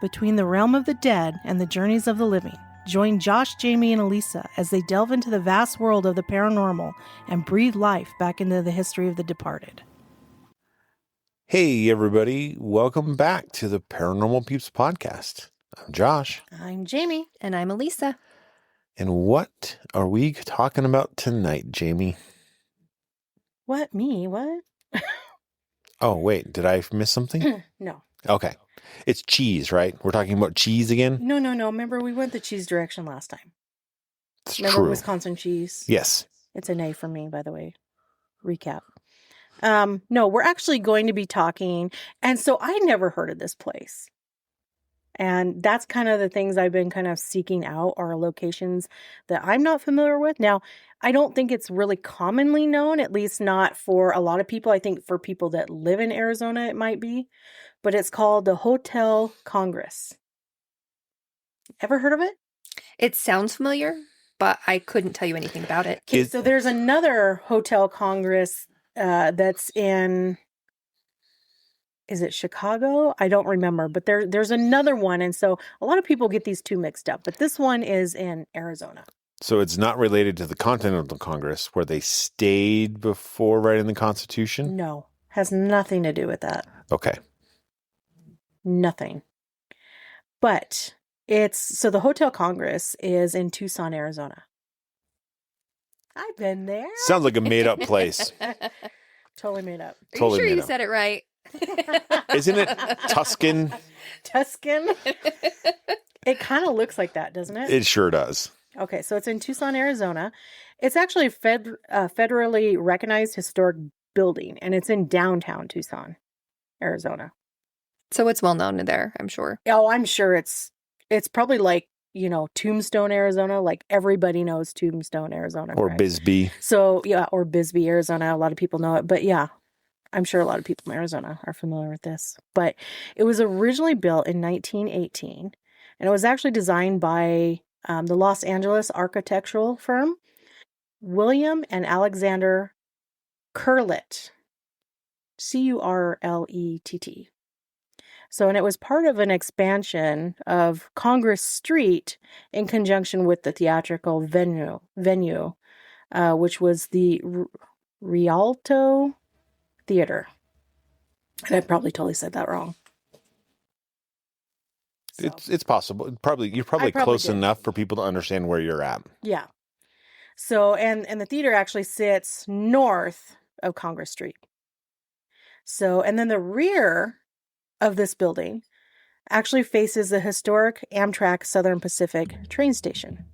between the realm of the dead and the journeys of the living. Join Josh, Jamie, and Elisa as they delve into the vast world of the paranormal and breathe life back into the history of the departed. Hey, everybody. Welcome back to the Paranormal Peeps podcast. I'm Josh. I'm Jamie. And I'm Elisa. And what are we talking about tonight, Jamie? What? Me? What? Oh, wait. Did I miss something? No. Okay. It's cheese, right? We're talking about cheese again? No. Remember, we went the cheese direction last time. It's Remember true. Wisconsin cheese? Yes. It's an A for me, by the way. Recap. No, we're actually going to be talking. And so I never heard of this place. And that's kind of the things I've been kind of seeking out are locations that I'm not familiar with. Now, I don't think it's really commonly known, at least not for a lot of people. I think for people that live in Arizona, it might be. But it's called the Hotel Congress. Ever heard of it? It sounds familiar, but I couldn't tell you anything about it. Okay, so there's another Hotel Congress that's in, is it Chicago? I don't remember, but there's another one. And so a lot of people get these two mixed up, but this one is in Arizona. So it's not related to the Continental Congress where they stayed before writing the Constitution? No, has nothing to do with that. Okay. Nothing. But so the Hotel Congress is in Tucson, Arizona. I've been there. Sounds like a made-up place. Totally made up. Are Totally you sure made you up. said it right? Isn't it Tuscan? Tuscan? It kind of looks like that, doesn't it? It sure does. Okay, so it's in Tucson, Arizona. It's actually a federally recognized historic building, and it's in downtown Tucson, Arizona. So it's well known there, I'm sure. Oh, I'm sure it's probably like, Tombstone, Arizona. Like everybody knows Tombstone, Arizona. Or right? Bisbee. So, yeah, or Bisbee, Arizona. A lot of people know it. But yeah, I'm sure a lot of people in Arizona are familiar with this. But it was originally built in 1918, and it was actually designed by the Los Angeles architectural firm, William and Alexander Curlett. Curlett. So, and it was part of an expansion of Congress Street in conjunction with the theatrical venue, which was the Rialto Theater. And I probably totally said that wrong. So. It's possible. You're probably close enough for people to understand where you're at. Yeah. So, and the theater actually sits north of Congress Street. So, and then the rear of this building actually faces the historic Amtrak Southern Pacific train station,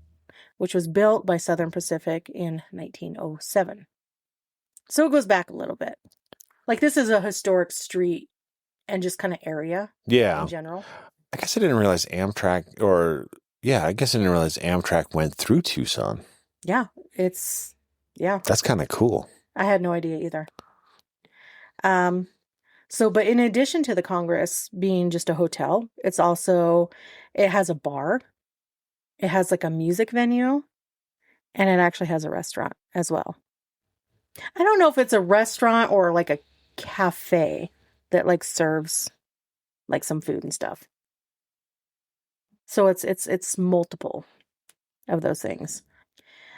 which was built by Southern Pacific in 1907. So it goes back a little bit. Like this is a historic street and just kind of area in general. I guess I didn't realize Amtrak went through Tucson. Yeah, That's kind of cool. I had no idea either. But in addition to the Congress being just a hotel, it has a bar, it has like a music venue, and it actually has a restaurant as well. I don't know if it's a restaurant or like a cafe that like serves like some food and stuff. So it's multiple of those things.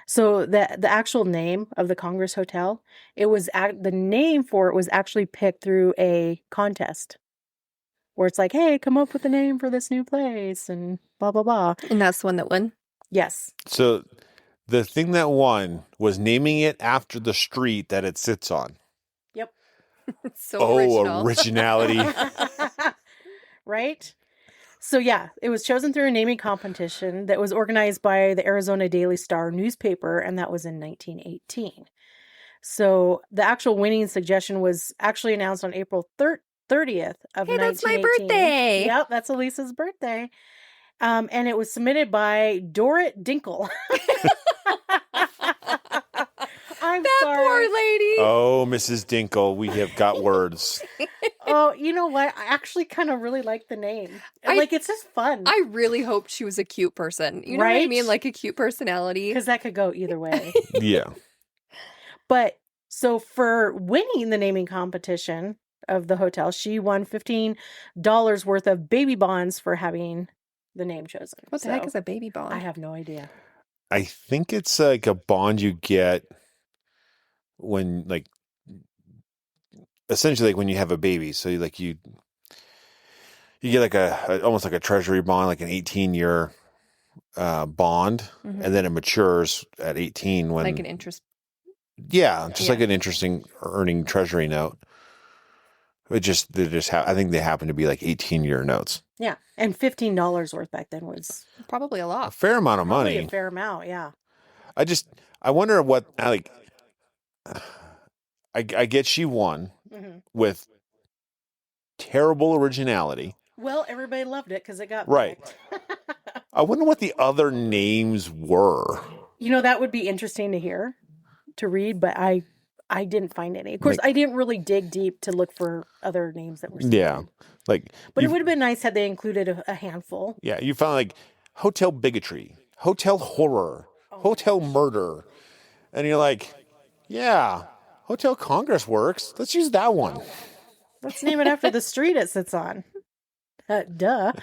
So the actual name of the Congress Hotel, the name for it was actually picked through a contest where it's like, hey, come up with a name for this new place and blah, blah, blah. And that's the one that won? Yes. So the thing that won was naming it after the street that it sits on. Yep. So original. Originality. Right? So yeah, it was chosen through a naming competition that was organized by the Arizona Daily Star newspaper, and that was in 1918. So the actual winning suggestion was actually announced on April 30th of 1918. Hey, that's my birthday. Yep, that's Elisa's birthday. And it was submitted by Dorrit Dinkle. I'm that sorry. poor lady. Oh, Mrs. Dinkle, we have got words. Oh, you know what? I actually kind of really like the name. It's just fun. I really hoped she was a cute person. You know what I Right? mean? Like a cute personality. Because that could go either way. Yeah. But so for winning the naming competition, of the hotel, she won $15 worth of baby bonds for having the name chosen. What the heck is a baby bond? I have no idea. I think it's like a bond you get when, like, essentially like when you have a baby. So you get like a almost like a treasury bond, like an 18-year bond, Mhm. and then it matures at 18 when Like an interest. yeah, just like an interesting earning treasury note. I think they happen to be like 18-year notes. Yeah, and $15 worth back then was Probably a A lot. fair amount of probably money. a fair amount. Yeah. I wonder what, like, I get she won Mm-hmm. with terrible originality. Well, everybody loved it because it got Right. milked. I wonder what the other names were. That would be interesting to read, but I didn't find any. Of course, I didn't really dig deep to look for other names that were stated. Yeah. Like, But it would have been nice had they included a handful. yeah, you found like hotel bigotry, hotel horror, hotel murder. And you're like, yeah, Hotel Congress works. Let's use that one. Let's name it after the street it sits on. Duh.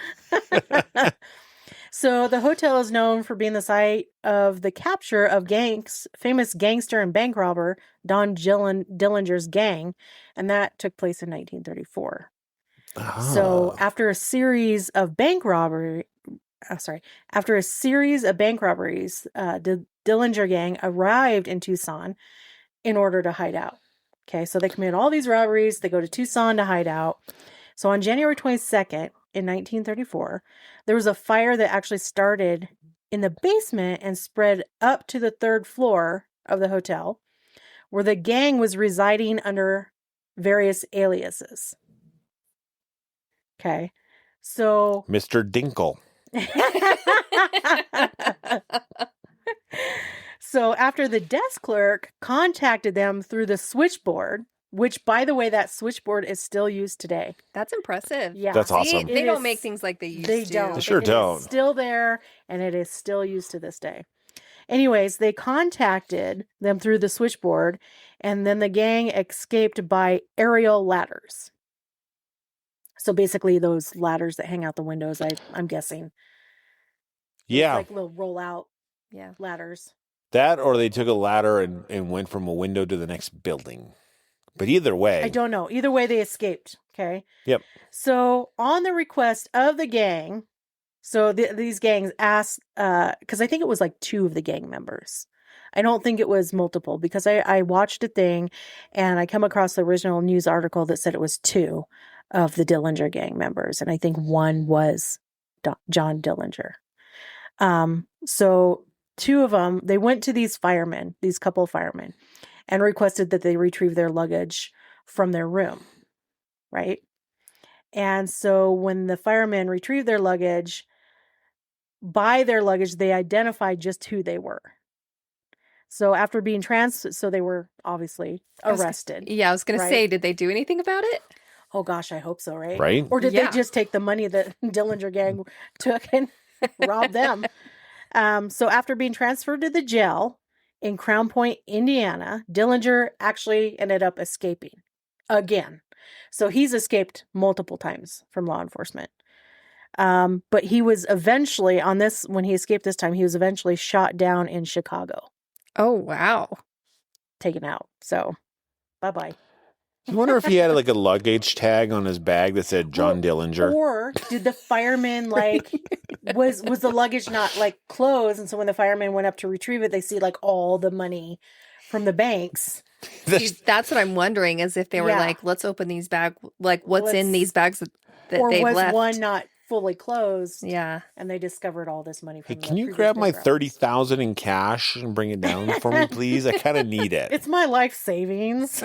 So the hotel is known for being the site of the capture of famous gangster and bank robber Don Dillinger's gang, and that took place in 1934. So after a series of bank robberies, the Dillinger gang arrived in Tucson in order to hide out. Okay, so they commit all these robberies. They go to Tucson to hide out. So on January 22nd in 1934, there was a fire that actually started in the basement and spread up to the third floor of the hotel, where the gang was residing under various aliases. Okay, so Mr. Dinkle. So after the desk clerk contacted them through the switchboard, which, by the way, that switchboard is still used today. That's impressive. Yeah. That's See, awesome. they don't make things like they used to. They don't. They sure It don't. is still there, and it is still used to this day. Anyways, they contacted them through the switchboard, and then the gang escaped by aerial ladders. So basically those ladders that hang out the windows, I'm guessing. Yeah. It's like little roll-out ladders. That, or they took a ladder and went from a window to the next building. But either way. I don't know. Either way, they escaped. Okay. Yep. So on the request of the gang, so these gangs asked, because I think it was like 2 of the gang members. I don't think it was multiple, because I watched a thing and I come across the original news article that said it was 2 of the Dillinger gang members. And I think one was John Dillinger. So 2 of them, they went to these couple firemen, and requested that they retrieve their luggage from their room, right? And so when the firemen retrieved their luggage, by their luggage, they identified just who they were. So after being so they were obviously arrested. I was going to say, did they do anything about it? Oh gosh, I hope so, right? Right? Or did they just take the money that Dillinger gang took and rob them? So after being transferred to the jail in Crown Point, Indiana, Dillinger actually ended up escaping again. So he's escaped multiple times from law enforcement. But he was eventually when he escaped this time, he was eventually shot down in Chicago. Oh, wow. Taken out. So bye-bye. I wonder if he had like a luggage tag on his bag that said John Dillinger. Or did the fireman was the luggage not like closed, and so when the firemen went up to retrieve it, they see like all the money from the banks. See, that's what I'm wondering, is if they were like, let's open these bags, like what's in these bags that they've left. Or was one not fully closed? Yeah. And they discovered all this money from Hey, can you grab my $30,000 in cash and bring it down for me, please? I kind of need it. It's my life savings.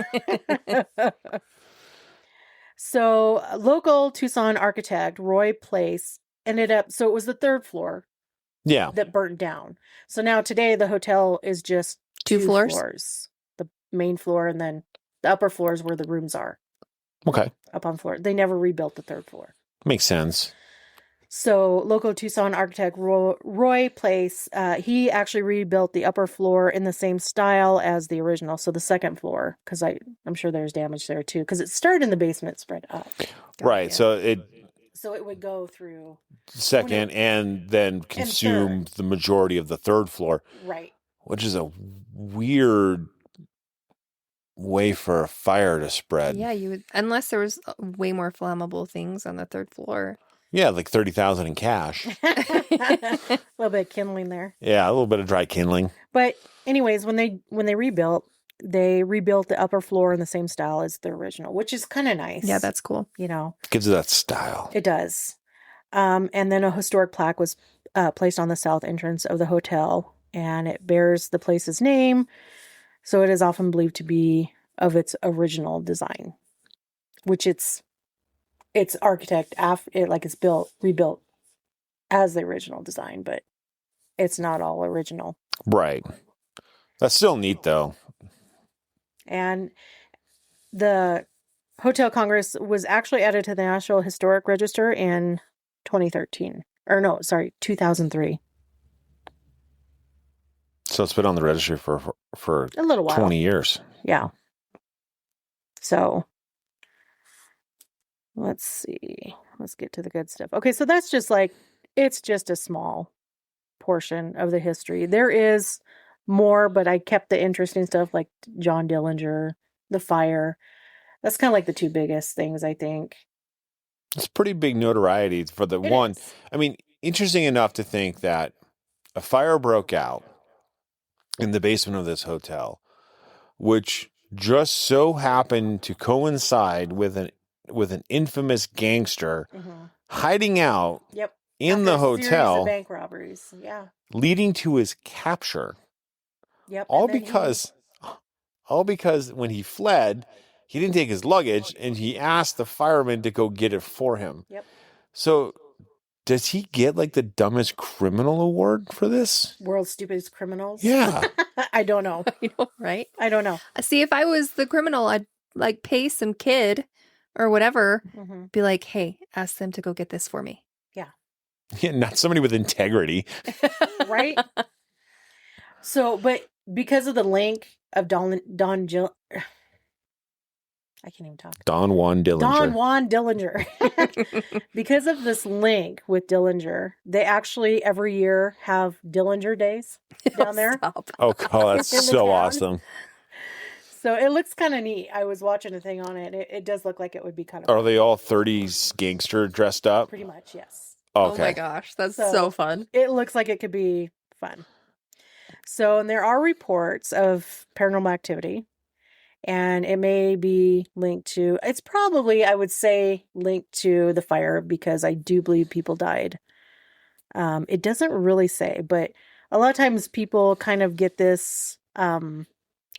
So local Tucson architect Roy Place so it was the 3rd floor that burnt down. So now today the hotel is just 2 floors. The main floor, and then the upper floor is where the rooms are. Okay. Up on floor. They never rebuilt the 3rd floor. Makes sense. So local Tucson architect Roy Place, he actually rebuilt the upper floor in the same style as the original. So the second floor, because I'm sure there's damage there too, because it started in the basement, spread up. Right. So it would go through second and then consume the majority of the third floor. Right. Which is a weird way for a fire to spread. Yeah, you would, unless there was way more flammable things on the third floor. Yeah, like 30,000 in cash. A little bit of kindling there. Yeah, a little bit of dry kindling. But anyways, when they rebuilt the upper floor in the same style as the original, which is kind of nice. Yeah, that's cool. You know, gives it that style. It does. And then a historic plaque was placed on the south entrance of the hotel, and it bears the place's name. So it is often believed to be of its original design, which its architect it's rebuilt as the original design, but it's not all original. Right. That's still neat though. And the Hotel Congress was actually added to the National Historic Register in 2013. Or no, sorry, 2003. So it's been on the registry for a little while. 20 years. Yeah. So let's see. Let's get to the good stuff. Okay, so that's just it's just a small portion of the history. There is more, but I kept the interesting stuff like John Dillinger, the fire. That's kind of like the two biggest things, I think. It's pretty big notoriety for the one. Is. I mean, interesting enough to think that a fire broke out in the basement of this hotel, which just so happened to coincide with an infamous gangster hiding out in after the hotel, series of bank robberies, leading to his capture. Yep. All because when he fled, he didn't take his luggage, and he asked the fireman to go get it for him. Yep. So, does he get like the dumbest criminal award for this? World's stupidest criminals? Yeah. I don't know. I know, right? I don't know. See, if I was the criminal, I'd like pay some kid or whatever, be like, hey, ask them to go get this for me. Yeah, not somebody with integrity. Right? So, but because of the link of I can't even talk. Don Juan Dillinger. Because of this link with Dillinger, they actually every year have Dillinger days down there. Stop. Oh, God, that's so awesome. So it looks kind of neat. I was watching a thing on it. It does look like it would be kind of Are they all 30s gangster dressed up? Pretty much, yes. Okay. Oh my gosh, that's so fun. It looks like it could be fun. So, and there are reports of paranormal activity. And it may be linked to, it's probably, I would say, linked to the fire because I do believe people died. It doesn't really say, but a lot of times people kind of get this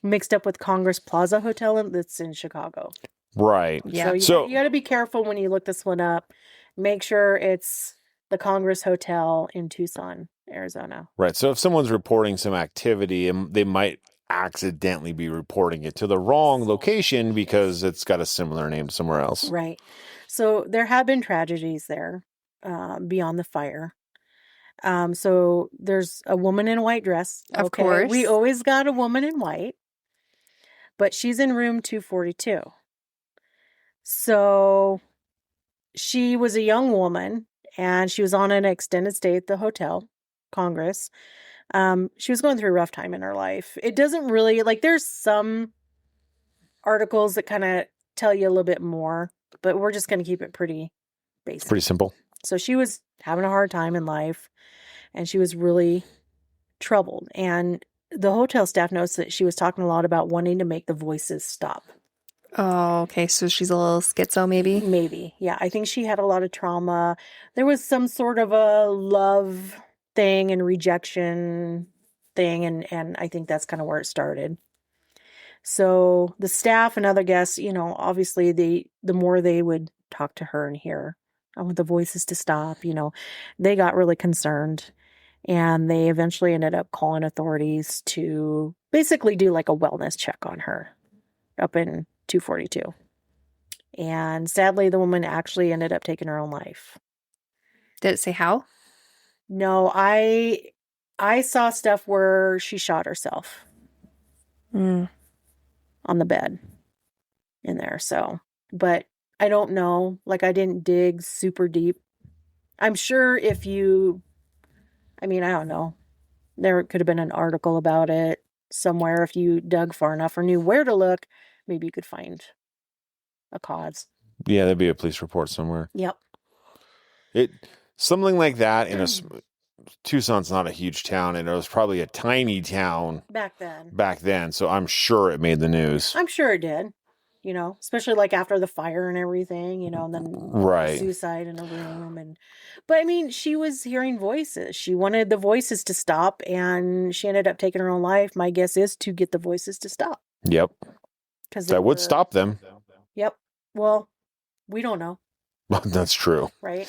mixed up with Congress Plaza Hotel that's in Chicago. Right. Yeah. So you got to be careful when you look this one up. Make sure it's the Congress Hotel in Tucson, Arizona. Right. So if someone's reporting some activity, they might accidentally be reporting it to the wrong location because it's got a similar name somewhere else. Right. So there have been tragedies there beyond the fire. So there's a woman in a white dress. Of course. We always got a woman in white, but she's in room 242. So she was a young woman and she was on an extended stay at the Hotel Congress. She was going through a rough time in her life. It doesn't really, there's some articles that kind of tell you a little bit more, but we're just going to keep it pretty basic. Pretty simple. So she was having a hard time in life and she was really troubled. And the hotel staff notes that she was talking a lot about wanting to make the voices stop. Oh, okay. So she's a little schizo, maybe? Maybe. Yeah. I think she had a lot of trauma. There was some sort of a love thing and rejection thing, and I think that's kind of where it started. So the staff and other guests, obviously the more they would talk to her and hear, I want the voices to stop, they got really concerned, and they eventually ended up calling authorities to basically do like a wellness check on her up in 242. And sadly, the woman actually ended up taking her own life. Did it say how? No, I saw stuff where she shot herself Mm. on the bed in there. So, but I don't know. Like, I didn't dig super deep. I'm sure if you, I mean, I don't know. There could have been an article about it somewhere. If you dug far enough or knew where to look, maybe you could find a cause. Yeah, there'd be a police report somewhere. Yep. Something like that in Tucson's not a huge town, and it was probably a tiny town Back then. back then. So I'm sure it made the news. I'm sure it did. You know, especially like after the fire and everything, you know, and then Right. suicide in a room. But I mean, she was hearing voices. She wanted the voices to stop, and she ended up taking her own life. My guess is to get the voices to stop. Yep. Because that would stop them. Yep. Well, we don't know. That's true. Right.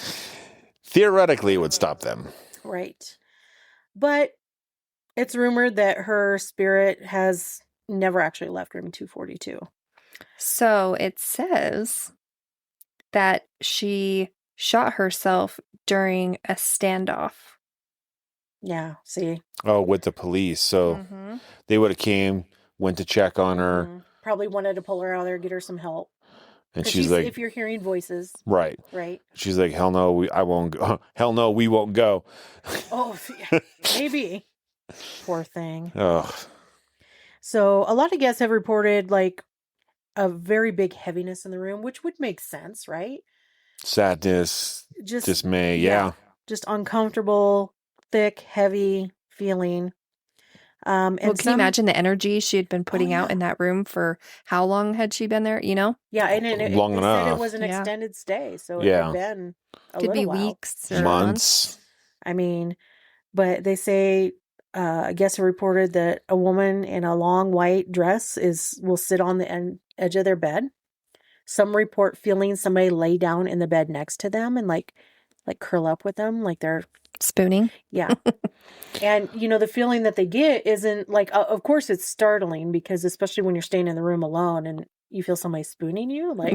Theoretically, it would stop them. Right. But it's rumored that her spirit has never actually left room 242. So it says that she shot herself during a standoff. Yeah, see. Oh, with the police. So they would have came, went to check on her. Probably wanted to pull her out of there, get her some help. And she's like, if you're hearing voices. Right. Right. She's like, hell no, I won't go. Hell no, we won't go. Oh, yeah, maybe. Poor thing. Ugh. So a lot of guests have reported like a very big heaviness in the room, which would make sense, right? Sadness, dismay, yeah. Just uncomfortable, thick, heavy feeling. And can you imagine the energy she had been putting out in that room for how long had she been there, you know? Yeah, and it long enough. said it was an extended stay, so it had been a could little be while. weeks or months. I mean, but they say I guess it reported that a woman in a long white dress will sit on the edge of their bed. Some report feeling somebody lay down in the bed next to them and like curl up with them, like they're spooning. Yeah. And, you know, the feeling that they get isn't like, of course it's startling because especially when you're staying in the room alone and you feel somebody spooning you, like,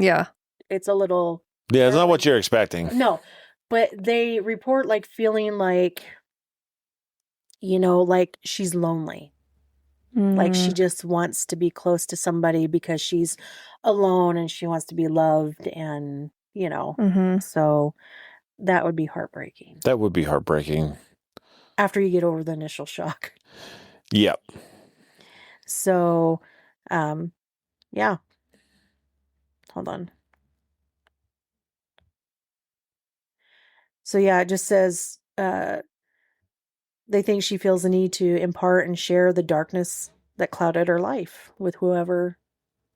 it's a little. Yeah, it's not what you're expecting. No, but they report like feeling like, you know, like she's lonely. Like she just wants to be close to somebody because she's alone and she wants to be loved and, you know, so that would be heartbreaking. That would be heartbreaking. After you get over the initial shock. Yep. So, yeah. Hold on. So, yeah, it just says they think she feels the need to impart and share the darkness that clouded her life with whoever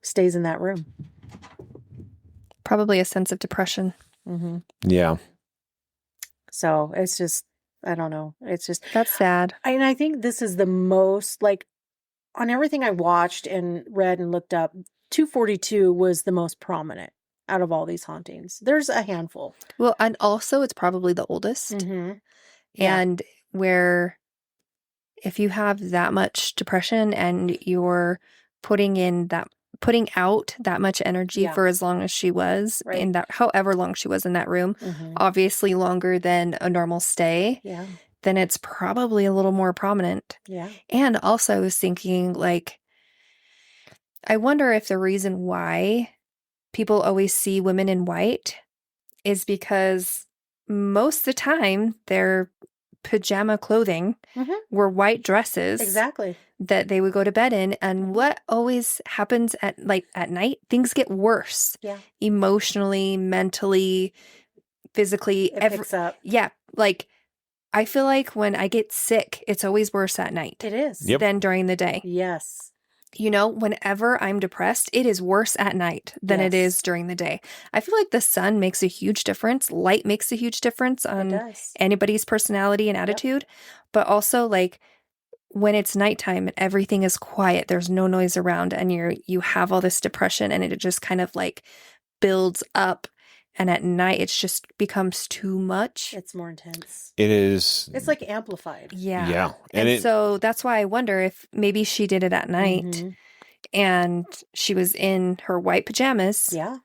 stays in that room. Probably a sense of depression. Yeah. So, it's just, I don't know. It's just. That's sad. And I think this is the most, like, on everything I watched and read and looked up, 242 was the most prominent out of all these hauntings. There's a handful. Well, and also it's probably the oldest. And where if you have that much depression and you're putting out that much energy for as long as she was in that, however long she was in that room, obviously longer than a normal stay, then it's probably a little more prominent. Yeah. And also I was thinking, like, I wonder if the reason why people always see women in white is because most of the time their pajama clothing were white dresses. Exactly. That they would go to bed in. And what always happens at night, things get worse. Yeah. Emotionally, mentally, physically. It picks up. Yeah. Like, I feel like when I get sick, it's always worse at night. It is. Than during the day. Yes. You know, whenever I'm depressed, it is worse at night than it is during the day. I feel like the sun makes a huge difference. Light makes a huge difference on anybody's personality and attitude. But also, like, when it's nighttime and everything is quiet, there's no noise around, and you have all this depression, and it just kind of like builds up. And at night, it just becomes too much. It's more intense. It is. It's like amplified. Yeah. Yeah. And so that's why I wonder if maybe she did it at night and she was in her white pajamas. Yeah.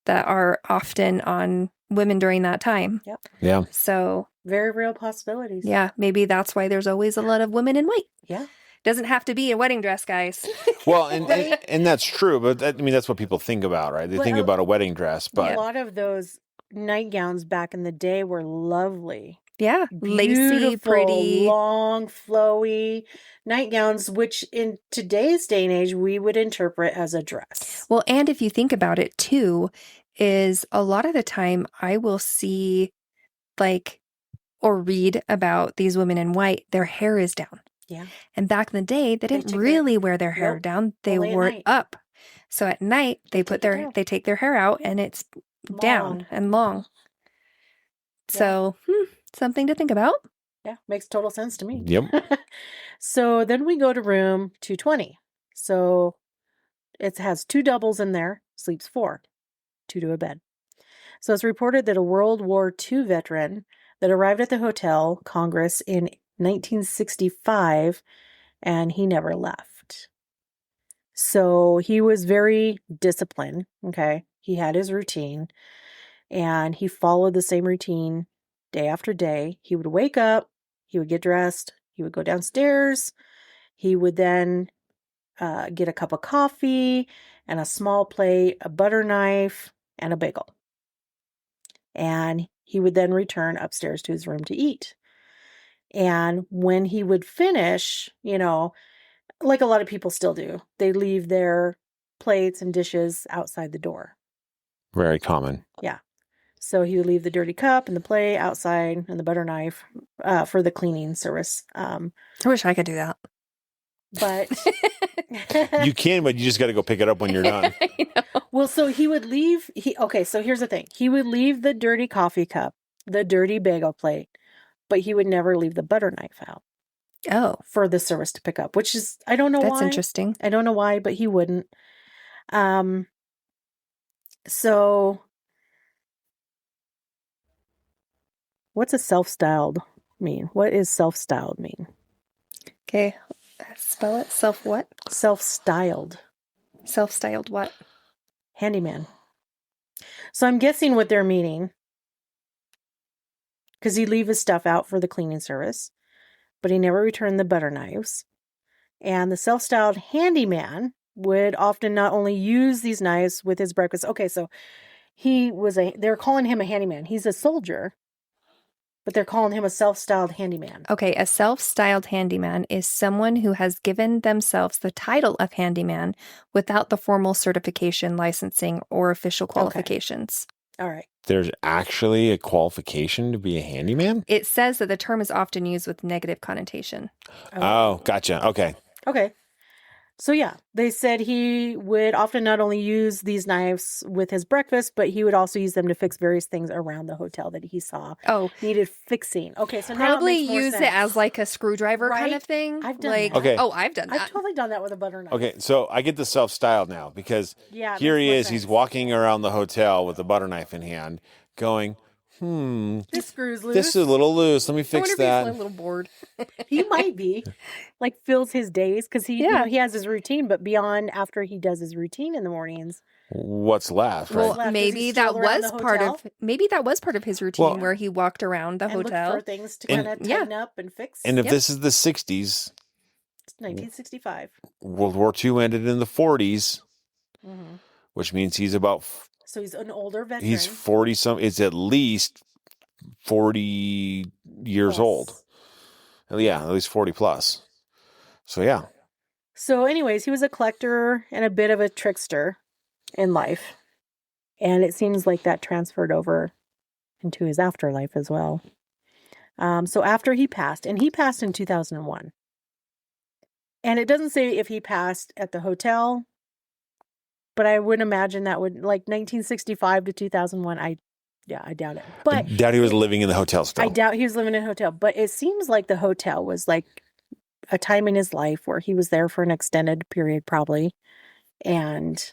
That are often on women during that time. Yep. Yeah. So very real possibilities. Yeah, maybe that's why there's always a lot of women in white. Yeah. Doesn't have to be a wedding dress, guys. Well, and that's true, but that's what people think about, right? They think about a wedding dress, but a lot of those nightgowns back in the day were lovely. Yeah, lacy, pretty, long, flowy nightgowns, which in today's day and age we would interpret as a dress. Well, and if you think about it too, is a lot of the time I will see or read about these women in white, their hair is down. Yeah. And back in the day, they didn't really wear their hair down. They wore it up. So at night, they take their hair out and it's down and long. So, something to think about. Yeah, makes total sense to me. Yep. So then we go to room 220. So it has 2 doubles in there, sleeps 4, 2 to a bed. So it's reported that a World War II veteran that arrived at the Hotel Congress in 1965, and he never left. So he was very disciplined, okay? He had his routine, and he followed the same routine day after day. He would wake up, he would get dressed, he would go downstairs, he would then get a cup of coffee and a small plate, a butter knife, and a bagel. And he would then return upstairs to his room to eat. And when he would finish, like a lot of people still do, they leave their plates and dishes outside the door. Very common. Yeah. So he would leave the dirty cup and the plate outside and the butter knife for the cleaning service. I wish I could do that. But you can, but you just got to go pick it up when you're done. Well, so he would leave. So here's the thing. He would leave the dirty coffee cup, the dirty bagel plate, but he would never leave the butter knife out. Oh. For the service to pick up, which is, I don't know why. That's interesting. I don't know why, but he wouldn't. So what's a self-styled mean? What is self-styled mean? Okay. Spell it. Self what? Self-styled. Self-styled what? Handyman. So I'm guessing what they're meaning, because he'd leave his stuff out for the cleaning service, but he never returned the butter knives. And the self-styled handyman would often not only use these knives with his breakfast. Okay, so they're calling him a handyman. He's a soldier, but they're calling him a self-styled handyman. Okay, a self-styled handyman is someone who has given themselves the title of handyman without the formal certification, licensing, or official qualifications. Okay. All right. There's actually a qualification to be a handyman? It says that the term is often used with negative connotation. Oh, gotcha. Okay. Okay. So yeah, they said he would often not only use these knives with his breakfast, but he would also use them to fix various things around the hotel that he saw needed fixing. Okay, so probably now it use it as like a screwdriver kind of thing. I've done that. Okay. Oh, I've done that. I've totally done that with a butter knife. Okay, so I get the self-styled now because here he is. He's walking around the hotel with a butter knife in hand, going, this screw's loose. This is a little loose. Let me fix that. He's a little bored. He might be, fills his days because he has his routine. But beyond after he does his routine in the mornings, what's left? Well, right? maybe that was part of his routine where he walked around the hotel looked for things to kind of tighten up and fix. And if this is the 60s, 1965, World War II ended in the 40s, which means he's about. So he's an older veteran. He's 40 some. It's at least 40 years old. Yeah, at least 40 plus. So yeah. So anyways, he was a collector and a bit of a trickster in life. And it seems like that transferred over into his afterlife as well. So after he passed, and he passed in 2001. And it doesn't say if he passed at the hotel, but I would imagine that would, 1965 to 2001, I doubt it. But I doubt he was living in the hotel still. I doubt he was living in a hotel. But it seems like the hotel was like a time in his life where he was there for an extended period probably. And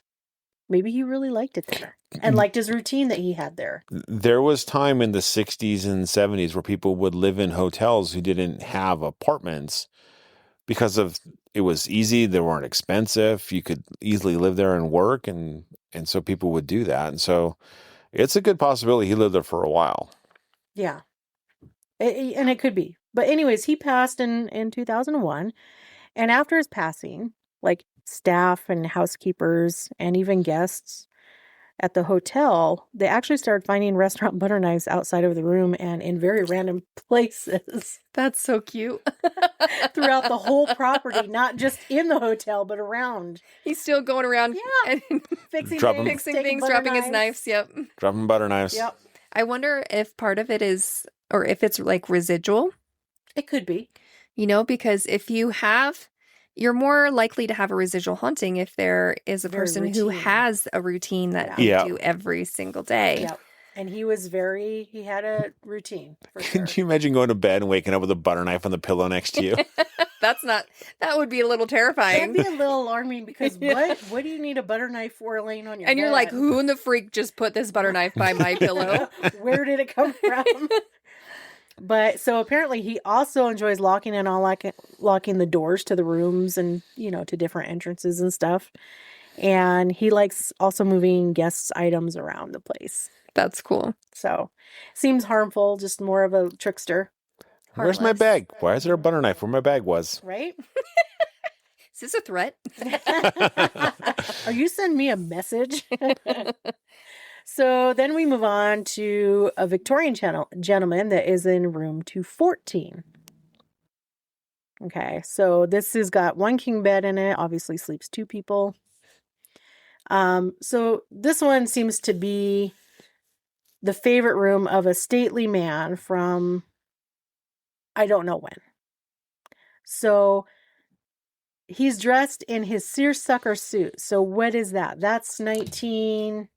maybe he really liked it there and liked his routine that he had there. There was time in the 60s and 70s where people would live in hotels who didn't have apartments because it was easy. They weren't expensive. You could easily live there and work. And so people would do that. And so It's a good possibility he lived there for a while. Yeah. And it could be. But anyways, he passed in 2001. And after his passing, like staff and housekeepers and even guests at the hotel, they actually started finding restaurant butter knives outside of the room and in very random places. That's so cute. Throughout the whole property, not just in the hotel, but around. He's still going around and fixing things, dropping his knives. Yep. Dropping butter knives. Yep. I wonder if part of it is, or if it's like residual. It could be. Because if you have, you're more likely to have a residual haunting if there is a person who has a routine that they do every single day. Yep. And he had a routine. For sure. Can you imagine going to bed and waking up with a butter knife on the pillow next to you? That would be a little terrifying. That'd be a little alarming because what do you need a butter knife for laying on your bed? And you're like, who in the freak just put this butter knife by my pillow? Where did it come from? But so apparently he also enjoys locking and locking the doors to the rooms and, to different entrances and stuff. And he likes also moving guests' items around the place. That's cool. So seems harmful, just more of a trickster. Where's my bag? Why is there a butter knife where my bag was? Right? Is this a threat? Are you sending me a message? So then we move on to a Victorian gentleman that is in room 214. Okay, so this has got one king bed in it. Obviously sleeps two people. So this one seems to be the favorite room of a stately man from I don't know when. So he's dressed in his seersucker suit. So what is that? That's 19...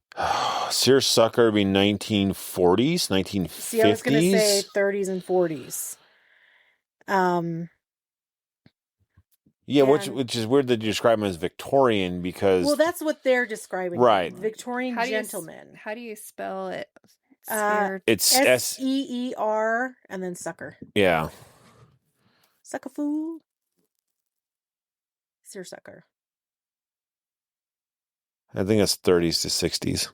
Seersucker would be 1940s, 1950s. See, I was going to say 30s and 40s. Yeah, which is weird that you describe him as Victorian because... Well, that's what they're describing. Right. Victorian gentleman. How do you spell it? It's Seer and then sucker. Yeah. Sucker fool. Seersucker. I think it's 30s to 60s.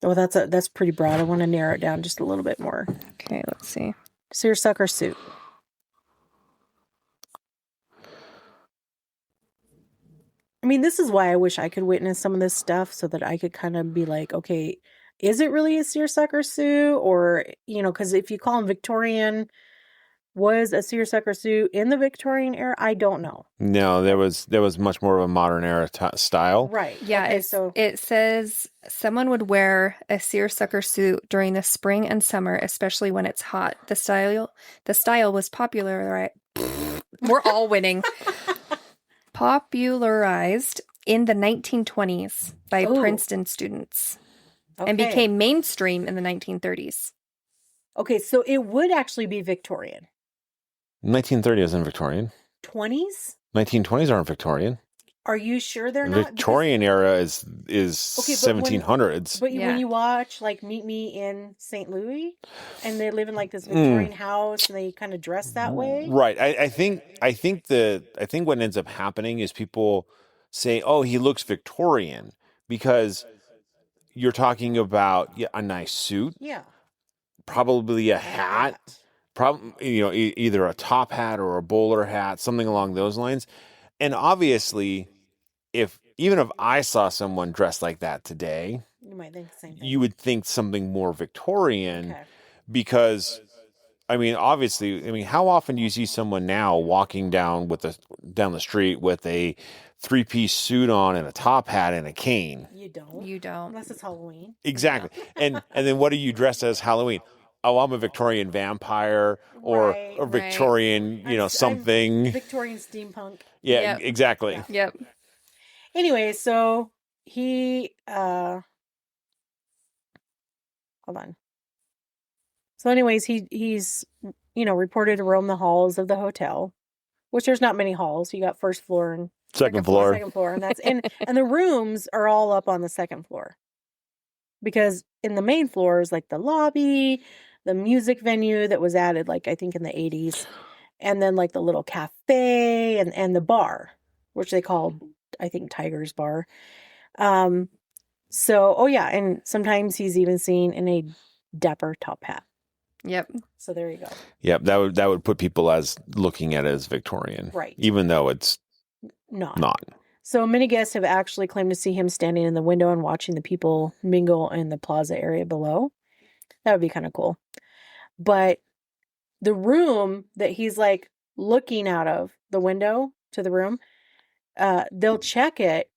Oh, that's pretty broad. I want to narrow it down just a little bit more. Okay, let's see. Seersucker suit. I mean, this is why I wish I could witness some of this stuff so that I could kind of be like, okay, is it really a seersucker suit? Or, because if you call him Victorian, was a seersucker suit in the Victorian era? I don't know. No, there was much more of a modern era style. Right. Yeah. Okay, it says someone would wear a seersucker suit during the spring and summer, especially when it's hot. The style was popular. Right. We're all winning. Popularized in the 1920s by Princeton students and became mainstream in the 1930s. Okay, so it would actually be Victorian. 1930 isn't Victorian. 20s? 1920s aren't Victorian. Are you sure they're not? Victorian era is 1700s. But when you watch like Meet Me in St. Louis, and they live in like this Victorian house, and they kind of dress that way, right? I think what ends up happening is people say, "Oh, he looks Victorian," because you're talking about a nice suit, probably a hat. Either a top hat or a bowler hat, something along those lines. And obviously, even if I saw someone dressed like that today, you might think the same thing. You would think something more Victorian, because, obviously, how often do you see someone now walking down the street with a 3-piece suit on and a top hat and a cane? You don't. Unless it's Halloween. Exactly. And then what are you dressed as Halloween? Oh, I'm a Victorian vampire or Victorian, something. I'm Victorian steampunk. Yeah, exactly. Yeah. Yep. Anyway, so he, hold on. So anyways, he's, reported to roam the halls of the hotel, which there's not many halls. You got first floor and second floor. And that's and the rooms are all up on the second floor. Because in the main floor is like the lobby, the music venue that was added, like I think in the 80s, and then like the little cafe and the bar, which they called, I think, Tiger's Bar. So, oh yeah, and sometimes he's even seen in a dapper top hat. Yep. So there you go. Yep, that would put people as looking at it as Victorian. Right. Even though it's not. So many guests have actually claimed to see him standing in the window and watching the people mingle in the plaza area below. That would be kind of cool. But the room that he's like looking out of the window to the room, they'll check it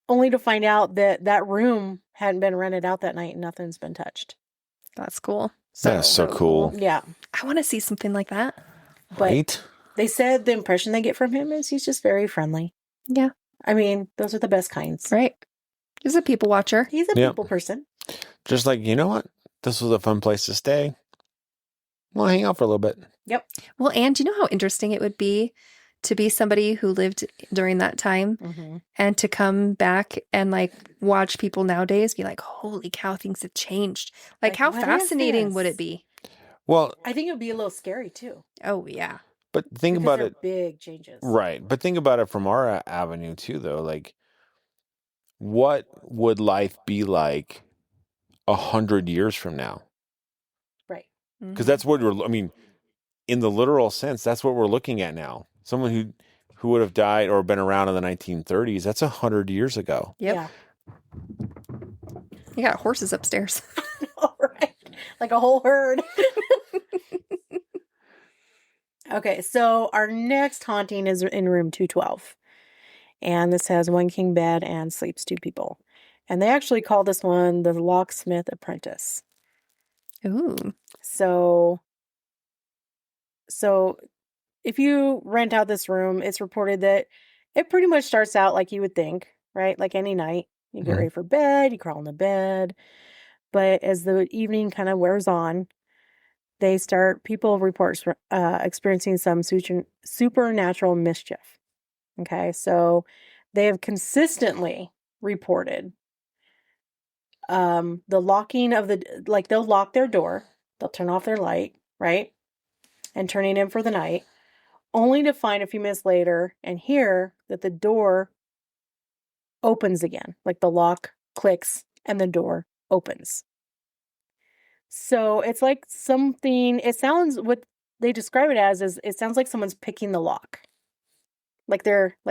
only to find out that that room hadn't been rented out that night and nothing's been touched. That's cool. That's so cool. Yeah. I want to see something like that. But right? They said the impression they get from him is he's just very friendly. Yeah. I mean, those are the best kinds. Right. He's a people watcher. He's a people person. Just like, you know what? This was a fun place to stay. We'll hang out for a little bit. Yep. Well, and do you know how interesting it would be to be somebody who lived during that time and to come back and like watch people nowadays be like, holy cow, things have changed. Like how fascinating would it be? Well, I think it would be a little scary too. Oh, yeah. But think about it. Big changes. Right. But think about it from our avenue too, though. Like, what would life be like 100 years from now? Right. Because that's what I mean, in the literal sense, that's what we're looking at now. Someone who would have died or been around in the 1930s, that's 100 years ago. Yep. Yeah. You got horses upstairs. All right. Like a whole herd. Okay, so our next haunting is in room 212. And this has one king bed and sleeps 2 people. And they actually call this one the locksmith apprentice. Ooh. So if you rent out this room, it's reported that it pretty much starts out like you would think, right? Like any night. You get ready for bed, you crawl into bed. But as the evening kind of wears on, people report experiencing some supernatural mischief. Okay, so they have consistently reported the locking of they'll lock their door, they'll turn off their light, right? And turning in for the night, only to find a few minutes later and hear that the door opens again. Like the lock clicks and the door opens. So it's like what they describe it as is it sounds like someone's picking the lock. Like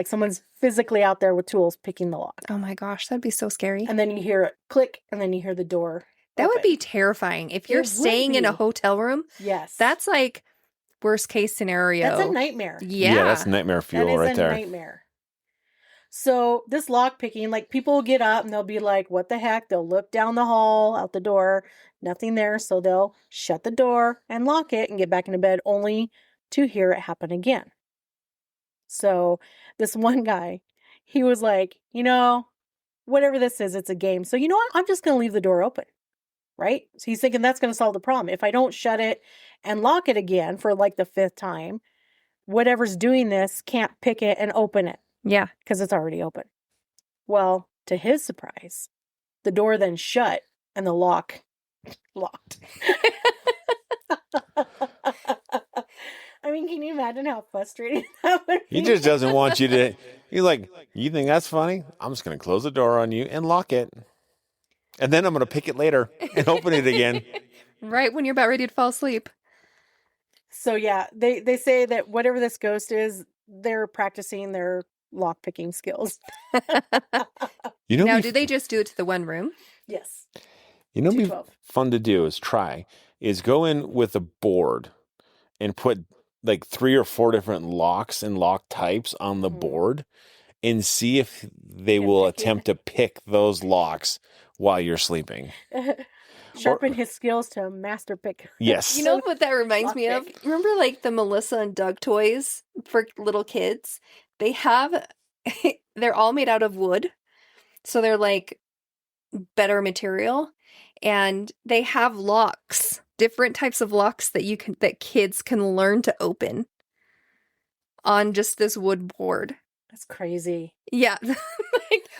someone's physically out there with tools picking the lock. Oh my gosh, that'd be so scary. And then you hear it click and then you hear the door That open. would be terrifying. If you're staying in a hotel room, yes, that's like worst case scenario. That's a nightmare. Yeah, that's nightmare fuel right there. That is a nightmare. So this lock picking, like people get up and they'll be like, what the heck? They'll look down the hall, out the door, nothing there. So they'll shut the door and lock it and get back into bed only to hear it happen again. So this one guy, he was like, whatever this is, it's a game. So you know what? I'm just going to leave the door open. Right? So he's thinking that's going to solve the problem. If I don't shut it and lock it again for like the 5th time, whatever's doing this can't pick it and open it. Yeah. Because it's already open. Well, to his surprise, the door then shut and the lock locked. I mean, can you imagine how frustrating that would be? He just doesn't want you to. He's like, you think that's funny? I'm just going to close the door on you and lock it. And then I'm going to pick it later and open it again. Right when you're about ready to fall asleep. So yeah, they say that whatever this ghost is, they're practicing their lock-picking skills. Now, do they just do it to the one room? Yes. You know, be fun to do is go in with a board and put like 3 or 4 different locks and lock types on the board and see if they will attempt to pick those locks while you're sleeping. Sharpen his skills to master pick. Yes. You know what that reminds me of? Remember like the Melissa and Doug toys for little kids? They're all made out of wood. So they're like better material. And they have locks, different types of locks that kids can learn to open on just this wood board. That's crazy. Yeah.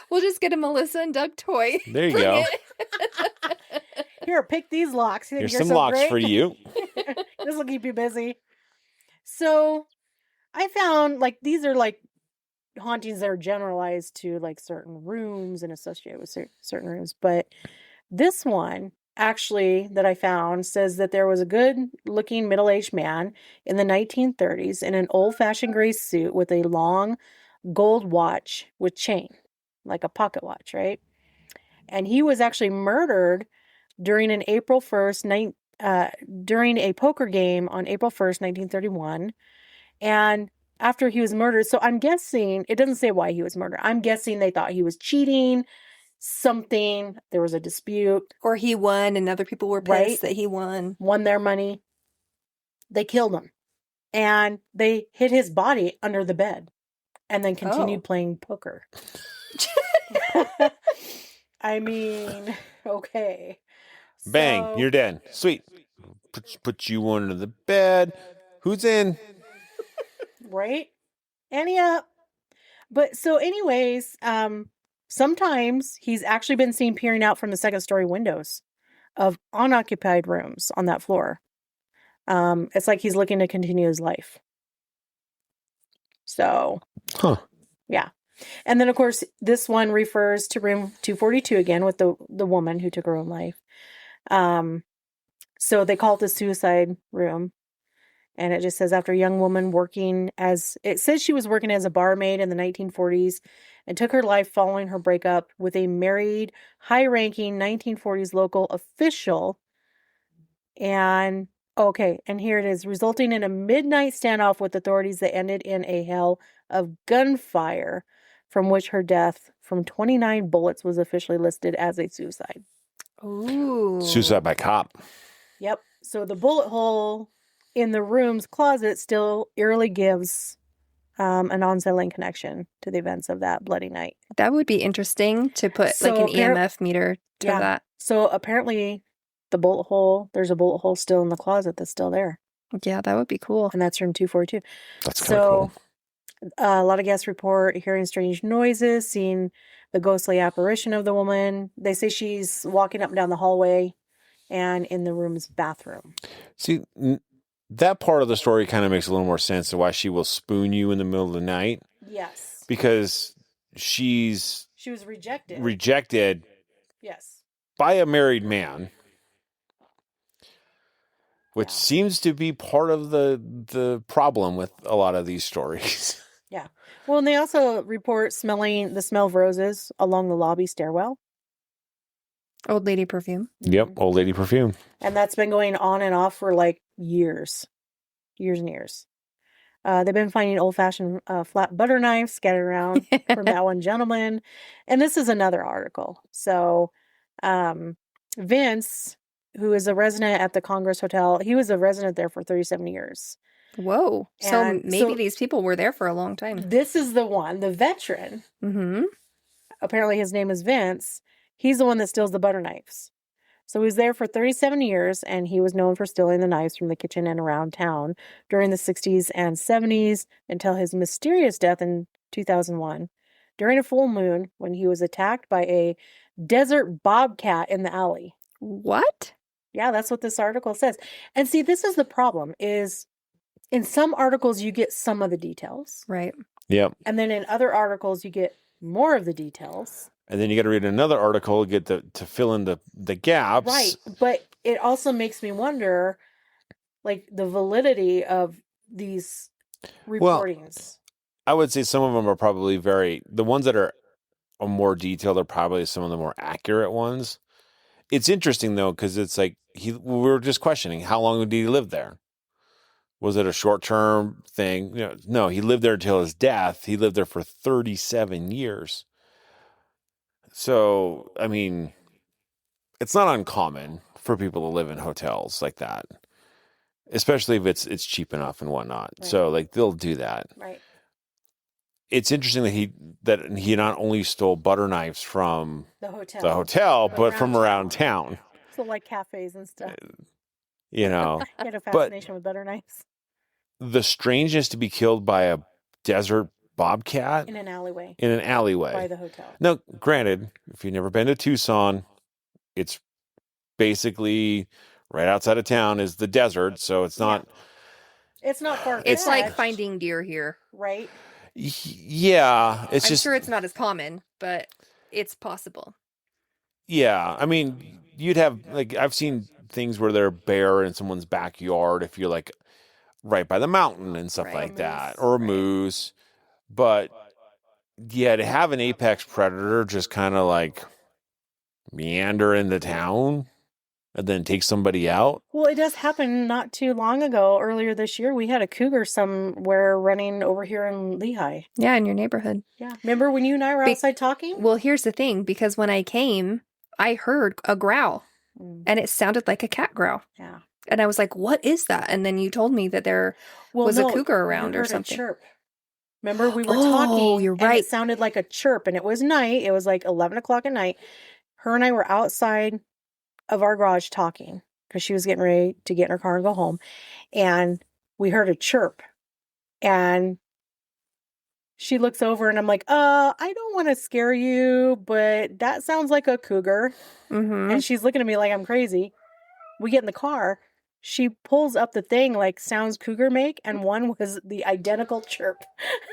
We'll just get a Melissa and Doug toy. There you go. Here, pick these locks. Here's some locks for you. This will keep you busy. So I found these are hauntings that are generalized to like certain rooms and associated with certain rooms. But this one actually that I found says that there was a good-looking middle-aged man in the 1930s in an old-fashioned gray suit with a long gold watch with chain, like a pocket watch, right? And he was actually murdered during an April 1st, during a poker game on April 1st, 1931. And after he was murdered, so I'm guessing, it doesn't say why he was murdered. I'm guessing they thought he was cheating, something, there was a dispute. Or he won and other people were pissed that he won. Won their money. They killed him. And they hid his body under the bed and then continued playing poker. I mean, okay. Bang, So, you're dead. Sweet. Put you under the bed. Who's in? Right? Ante up. But so anyways, sometimes he's actually been seen peering out from the second story windows of unoccupied rooms on that floor. It's like he's looking to continue his life. So, yeah. And then, of course, this one refers to room 242 again with the woman who took her own life. So they call it the suicide room. And it just says after a young woman it says she was working as a barmaid in the 1940s and took her life following her breakup with a married, high-ranking 1940s local official. And, and here it is, resulting in a midnight standoff with authorities that ended in a hail of gunfire, from which her death from 29 bullets was officially listed as a suicide. Ooh. Suicide by cop. Yep. So the bullet hole in the room's closet still eerily gives an unsettling connection to the events of that bloody night. That would be interesting to put like an EMF meter to that. So apparently there's a bullet hole still in the closet that's still there. Yeah, that would be cool. And that's room 242. That's kind of cool. A lot of guests report hearing strange noises, seeing the ghostly apparition of the woman. They say she's walking up and down the hallway and in the room's bathroom. See, that part of the story kind of makes a little more sense to why she will spoon you in the middle of the night. Yes. Because she was rejected. Rejected. Yes. By a married man. Which seems to be part of the problem with a lot of these stories. Yeah. Well, and they also report smelling the smell of roses along the lobby stairwell. Old lady perfume. Yep, old lady perfume. And that's been going on and off for like years. Years and years. They've been finding old-fashioned flat butter knives scattered around from that one gentleman. And this is another article. So Vince, who is a resident at the Congress Hotel, he was a resident there for 37 years. Whoa. So maybe these people were there for a long time. This is the one, the veteran. Mm-hmm. Apparently his name is Vince. He's the one that steals the butter knives. So he was there for 37 years, and he was known for stealing the knives from the kitchen and around town during the 60s and 70s until his mysterious death in 2001 during a full moon when he was attacked by a desert bobcat in the alley. What? Yeah, that's what this article says. And see, this is the problem, is in some articles you get some of the details. Right. Yep. And then in other articles you get more of the details. And then you got to read another article to fill in the gaps. Right. But it also makes me wonder, like, the validity of these reportings. Well, I would say some of them are probably the ones that are more detailed are probably some of the more accurate ones. It's interesting, though, because it's like we were just questioning, how long did he live there? Was it a short-term thing? No, he lived there until his death. He lived there for 37 years. So, I mean, it's not uncommon for people to live in hotels like that, especially if it's cheap enough and whatnot. Right. So, like, they'll do that. Right. It's interesting that he not only stole butter knives from the hotel, but from around town. So, like cafes and stuff. He had a fascination with butter knives. The strangest to be killed by a desert bobcat in an alleyway by the hotel. Now, granted, if you've never been to Tucson, it's basically right outside of town is the desert, so it's not far. It's like finding deer here, right? Yeah, it's I'm just sure it's not as common, but it's possible. yeah. I mean, you'd have like I've seen things where they're bare in someone's backyard if you're like right by the mountain and stuff Right. like that, Moose, or a right. moose. But yeah, to have an apex predator just kind of like meander into town and then take somebody out. Well, it does happen not too long ago. Earlier this year, we had a cougar somewhere running over here in Lehigh. Yeah, in your neighborhood. Yeah. Remember when you and I were outside talking? Well, here's the thing, because when I came, I heard a growl, and it sounded like a cat growl. Yeah. And I was like, what is that? And then you told me that there was a cougar around or something. A chirp. Remember, we were talking, you're and right. it sounded like a chirp, and it was night. It was like 11 o'clock at night. Her and I were outside of our garage talking because she was getting ready to get in her car and go home. And we heard a chirp. And she looks over, and I'm like, I don't want to scare you, but that sounds like a cougar. Mm-hmm. And she's looking at me like I'm crazy. We get in the car. She pulls up the thing like sounds cougar make, and one was the identical chirp.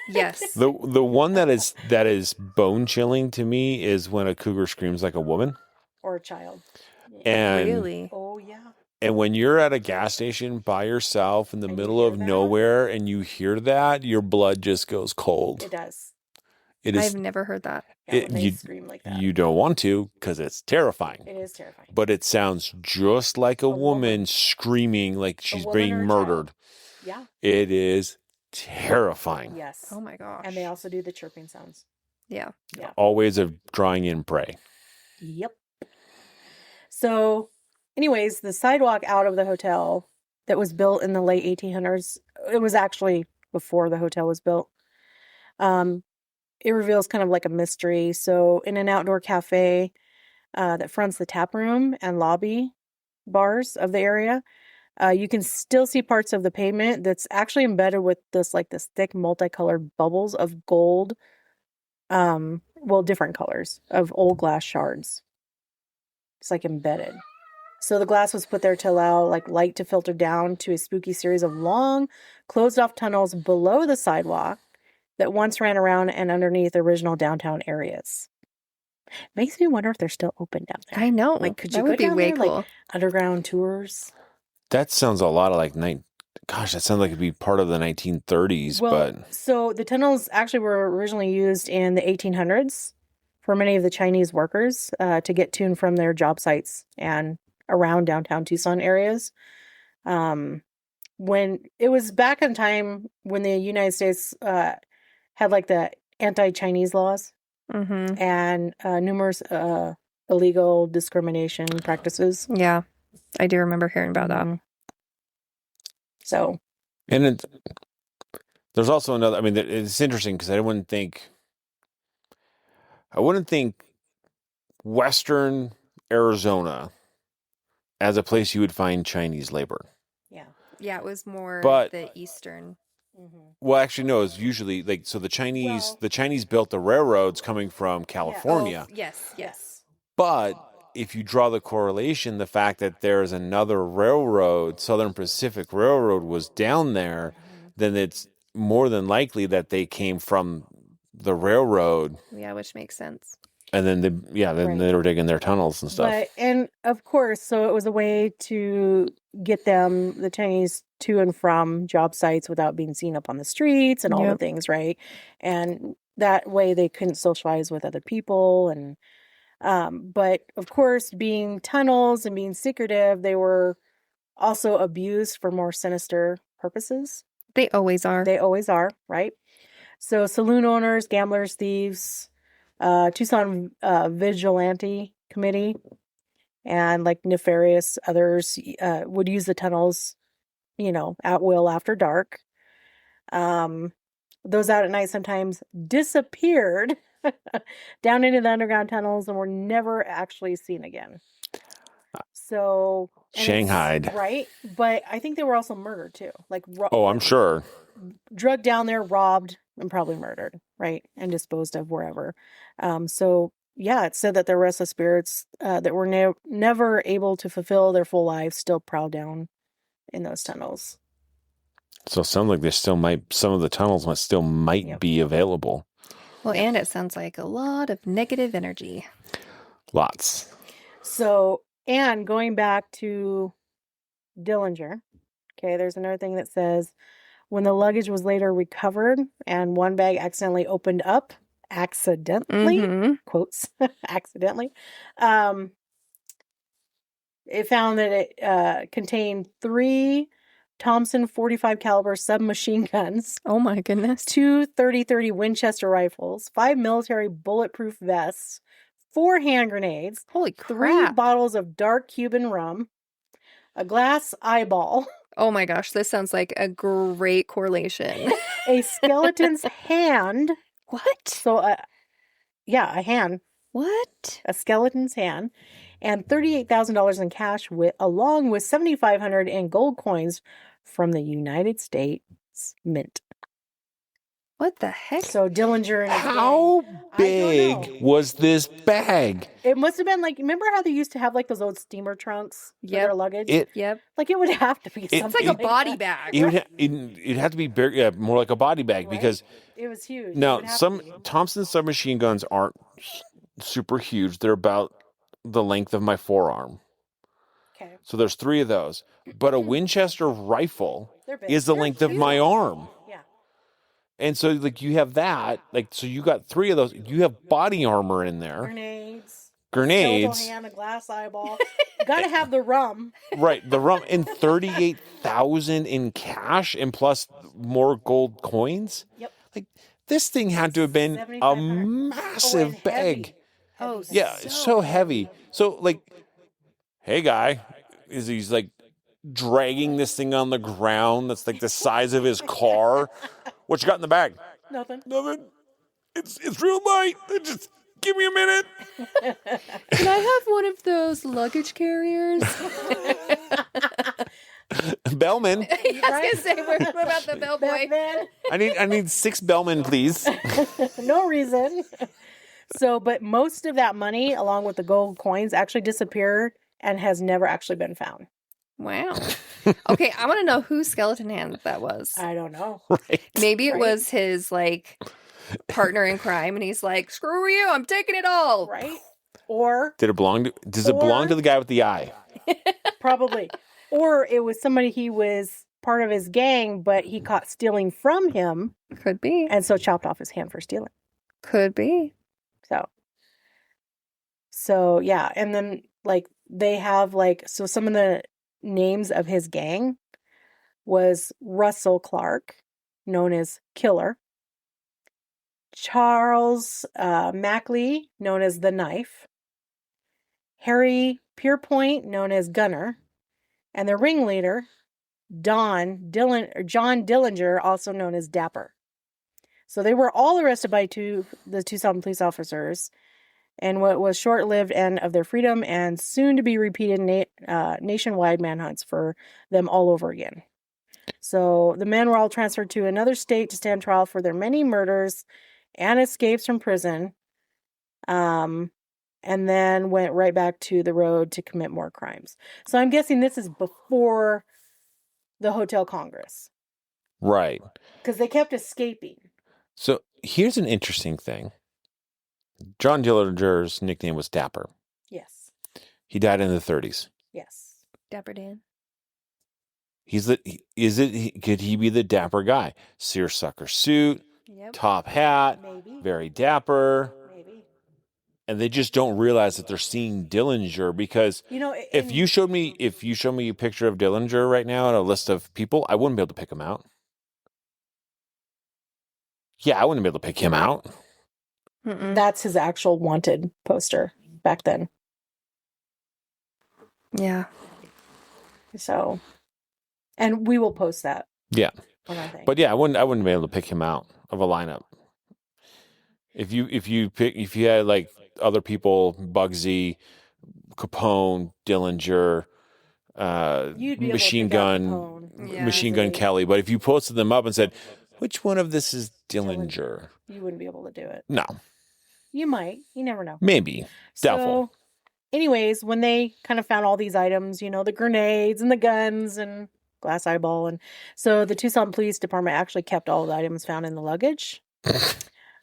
Yes. The one that is bone chilling to me is when a cougar screams like a woman or a child. And really? Oh yeah. And when you're at a gas station by yourself in the And middle of nowhere and you hear that, your blood just goes cold. It does. It is. I've never heard that. Yeah, they scream like that. You don't want to because it's terrifying. It is terrifying. But it sounds just like a woman screaming like she's being murdered. Yeah. It is terrifying. Yes. Oh my gosh. And they also do the chirping sounds. Yeah. Yeah. All ways of drawing in prey. Yep. So, anyways, the sidewalk out of the hotel that was built in the late 1800s, it was actually before the hotel was built. It reveals kind of like a mystery. So, in an outdoor cafe that fronts the tap room and lobby bars of the area, you can still see parts of the pavement that's actually embedded with this thick multicolored bubbles of gold. Different colors of old glass shards. It's like embedded. So the glass was put there to allow light to filter down to a spooky series of long, closed-off tunnels below the sidewalk that once ran around and underneath original downtown areas. Makes me wonder if they're still open down there. I know. Could you that go would be down way there, cool. Underground tours? That sounds a lot of Gosh, that sounds like it'd be part of the 1930s. So the tunnels actually were originally used in the 1800s for many of the Chinese workers to get to and from their job sites and around downtown Tucson areas. When it was back in time when the United States had the anti-Chinese laws and numerous illegal discrimination practices. Yeah, I do remember hearing about that. So, and there's also another. I mean, it's interesting because I wouldn't think Western Arizona as a place you would find Chinese labor. Yeah, it was more the Eastern. Well, actually, no. It's usually so the Chinese built the railroads coming from California. Yeah. Oh, yes. But if you draw the correlation, the fact that there's another railroad, Southern Pacific Railroad, was down there, then it's more than likely that they came from the railroad. Yeah, which makes sense. And then they were digging their tunnels and stuff. And of course, so it was a way to get the Chinese, to and from job sites without being seen up on the streets and all the things, right? And that way they couldn't socialize with other people. And but of course, being tunnels and being secretive, they were also abused for more sinister purposes. They always are. They always are, right? So saloon owners, gamblers, thieves, Tucson Vigilante Committee, and nefarious others would use the tunnels, at will after dark. Those out at night sometimes disappeared down into the underground tunnels and were never actually seen again. So Shanghaied, right? But I think they were also murdered too. I'm sure. Drugged down there, robbed, and probably murdered, right? And disposed of wherever. It said that the restless spirits that were never able to fulfill their full lives still prowl down in those tunnels. So it sounds like some of the tunnels might be available. Well, and it sounds like a lot of negative energy. Lots. So, and going back to Dillinger, okay, there's another thing that says, when the luggage was later recovered and one bag accidentally opened up, quotes, accidentally, it found that it contained 3 Thompson 45 caliber submachine guns. Oh my goodness. 2 30-30 Winchester rifles, 5 military bulletproof vests, 4 hand grenades. Holy crap. 3 bottles of dark Cuban rum, a glass eyeball. Oh my gosh, this sounds like a great correlation. A skeleton's hand. What? So, a hand. What? A skeleton's hand. And $38,000 in cash, along with $7,500 in gold coins from the United States Mint. What the heck? So Dillinger and how big was this bag? It must have been like, remember how they used to have like those old steamer trunks for their luggage? Like it would have to be something. It's like a body bag. It'd have to be more like a body bag, because it was huge. Now, some Thompson submachine guns aren't super huge. They're about the length of my forearm. Okay. So there's 3 of those. But a Winchester rifle is the length of my arm. Yeah. And so, like, you have that. Like, so you got 3 of those. You have body armor in there. Grenades. Hand, a glass eyeball. You gotta have the rum. Right, the rum. And $38,000 in cash, and plus more gold coins. Yep. Like, this thing had to have been a massive bag. Oh, yeah, so heavy. So, like, hey, guy, he's like dragging this thing on the ground that's like the size of his car. What you got in the bag? Nothing. It's real light. Just give me a minute. Can I have one of those luggage carriers? Bellman. I was gonna say, what about the bellboy? I need 6 Bellman, please. No reason. So, but most of that money, along with the gold coins, actually disappeared and has never actually been found. Wow. Okay, I want to know whose skeleton hand that was. I don't know. Right. Maybe it was his, like, partner in crime, and he's like, screw you, I'm taking it all. Right? Or... Does it belong to the guy with the eye? Probably. Or it was somebody he was part of his gang, but he caught stealing from him. Could be. And so chopped off his hand for stealing. Could be. So yeah. And then, like, they have, like, so some of the names of his gang was Russell Clark, known as Killer. Charles Mackley, known as the Knife. Harry Pierpoint, known as Gunner. And the ringleader, John Dillinger, also known as Dapper. So they were all arrested by the Tucson police officers, and what was short-lived end of their freedom, and soon to be repeated nationwide manhunts for them all over again. So the men were all transferred to another state to stand trial for their many murders and escapes from prison, and then went right back to the road to commit more crimes. So I'm guessing this is before the Hotel Congress. Right. Because they kept escaping. So here's an interesting thing. John Dillinger's nickname was Dapper. Yes. He died in the 30s. Yes. Dapper Dan. Could he be the dapper guy? Seersucker suit, top hat, maybe. Very dapper. Maybe. And they just don't realize that they're seeing Dillinger, because if you showed me a picture of Dillinger right now and a list of people, I wouldn't be able to pick him out. Yeah, I wouldn't be able to pick him out. Mm-mm. That's his actual wanted poster back then. Yeah. So, and we will post that. Yeah. On our thing. But yeah, I wouldn't be able to pick him out of a lineup. If you had like other people, Bugsy, Capone, Dillinger, Machine Gun Kelly, but if you posted them up and said, which one of this is Dillinger? You wouldn't be able to do it. No. You might. You never know. Maybe. Doubtful. So, anyways, when they kind of found all these items, the grenades and the guns and glass eyeball. And so the Tucson Police Department actually kept all the items found in the luggage.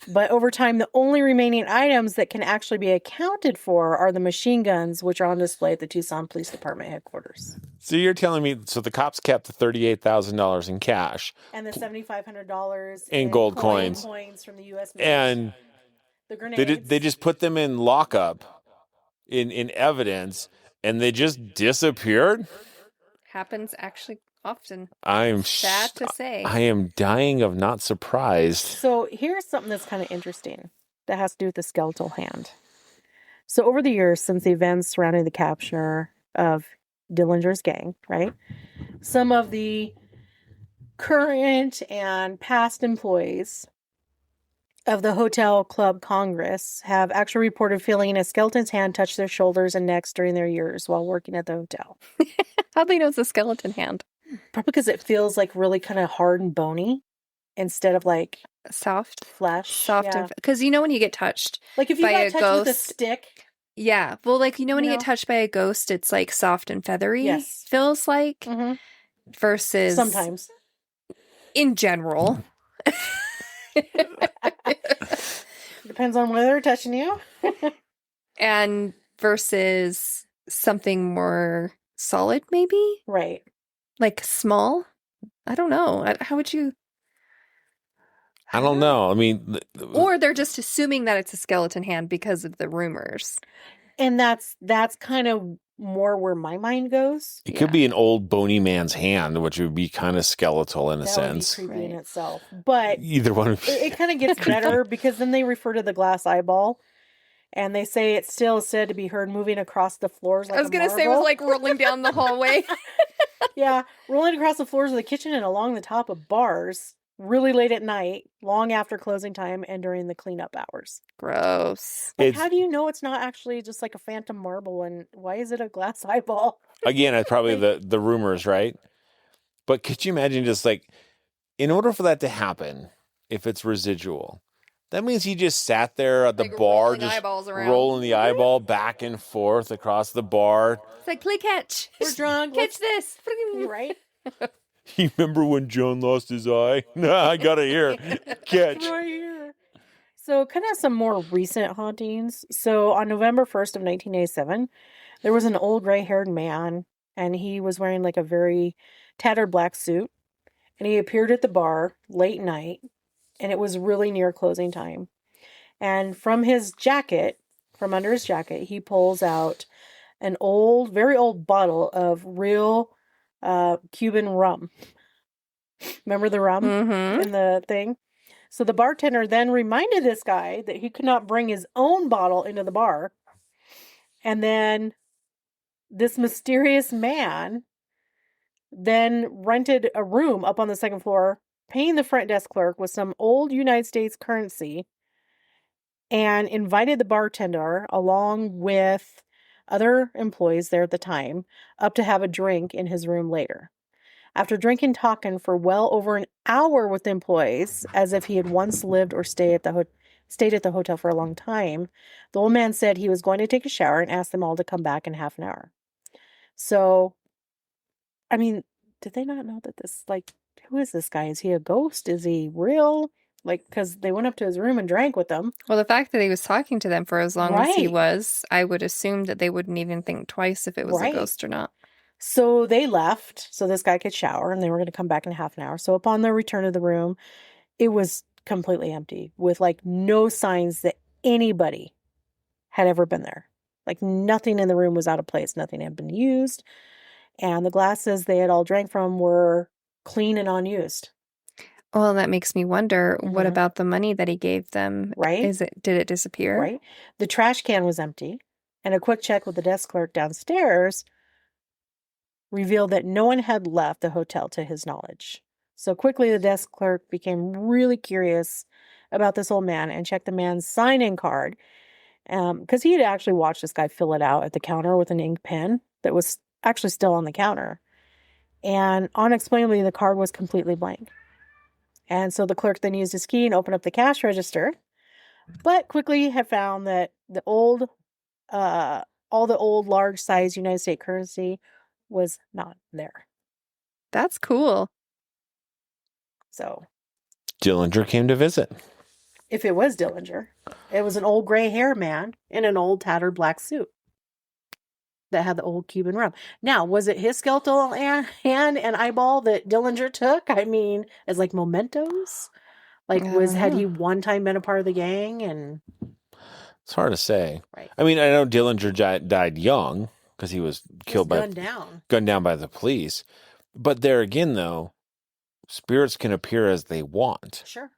But over time, the only remaining items that can actually be accounted for are the machine guns, which are on display at the Tucson Police Department headquarters. So you're telling me, so the cops kept the $38,000 in cash. And the $7,500 in gold coins from the U.S. Mint. And the grenades. They just put them in lockup in evidence, and they just disappeared? Happens actually often. I'm sad to say. I am dying of not surprised. So here's something that's kind of interesting that has to do with the skeletal hand. So over the years, since the events surrounding the capture of Dillinger's gang, right? Some of the current and past employees of the Hotel Club Congress have actually reported feeling a skeleton's hand touch their shoulders and necks during their years while working at the hotel. How'd they know it's a skeleton hand? Probably because it feels like really kind of hard and bony instead of like soft flesh. Soft. Yeah. Because you know when you get touched like if you got touched ghost, with a stick. Yeah. Well, like you know when you get touched by a ghost, it's like soft and feathery. Yes. Feels like. Versus. Sometimes. In general. Depends on whether they're touching you. And versus something more solid, maybe? Right. Like small? I don't know. How would you... I don't know. I mean... Or they're just assuming that it's a skeleton hand because of the rumors. And that's kind of more where my mind goes. It could be an old bony man's hand, which would be kind of skeletal in a sense. Would be creepy in itself. But either one of it kind of gets better because then they refer to the glass eyeball and they say it's still said to be heard moving across the floors like I was going to say it was like rolling down the hallway. Yeah, rolling across the floors of the kitchen and along the top of bars really late at night, long after closing time and during the cleanup hours. Gross. Like, how do you know it's not actually just like a phantom marble and why is it a glass eyeball? Again, it's probably the rumors, right? But could you imagine just like, in order for that to happen, if it's residual, that means he just sat there at the like bar, just rolling the eyeball back and forth across the bar. It's like, play catch. We're drunk. Catch this. Right? You remember when John lost his eye? Nah, I got it here. Catch. Right here. So kind of some more recent hauntings. So on November 1st of 1987, there was an old gray-haired man, and he was wearing like a very tattered black suit. And he appeared at the bar late night, and it was really near closing time. And from his jacket, from under his jacket, he pulls out an old, very old bottle of real Cuban rum. Remember the rum in the thing? So the bartender then reminded this guy that he could not bring his own bottle into the bar. And then this mysterious man then rented a room up on the second floor, paying the front desk clerk with some old United States currency, and invited the bartender along with other employees there at the time up to have a drink in his room later. After drinking and talking for well over an hour with the employees, as if he had once lived or stayed at the hotel for a long time, the old man said he was going to take a shower and asked them all to come back in half an hour. So, I mean, did they not know that this, like, who is this guy? Is he a ghost? Is he real? Like, because they went up to his room and drank with them. Well, the fact that he was talking to them for as long as he was, I would assume that they wouldn't even think twice if it was a ghost or not. So they left so this guy could shower, and they were going to come back in half an hour. So upon their return to the room, it was completely empty with like no signs that anybody had ever been there. Like nothing in the room was out of place. Nothing had been used. And the glasses they had all drank from were clean and unused. Well, that makes me wonder, what about the money that he gave them? Right. Did it disappear? Right. The trash can was empty, and a quick check with the desk clerk downstairs revealed that no one had left the hotel to his knowledge. So quickly, the desk clerk became really curious about this old man and checked the man's sign-in card, because he had actually watched this guy fill it out at the counter with an ink pen that was actually still on the counter. And unexplainably, the card was completely blank. And so the clerk then used his key and opened up the cash register, but quickly had found that all the old large size United States currency was not there. That's cool. So Dillinger came to visit. if it was Dillinger, it was an old gray hair man in an old tattered black suit that had the old Cuban rub. Now, was it his skeletal hand and eyeball that Dillinger took? I mean, as like mementos? Like, had he one time been a part of the gang? And it's hard to say. Right. I mean, I know Dillinger died young because he was killed gunned down by the police. But there again, though, spirits can appear as they want. Sure.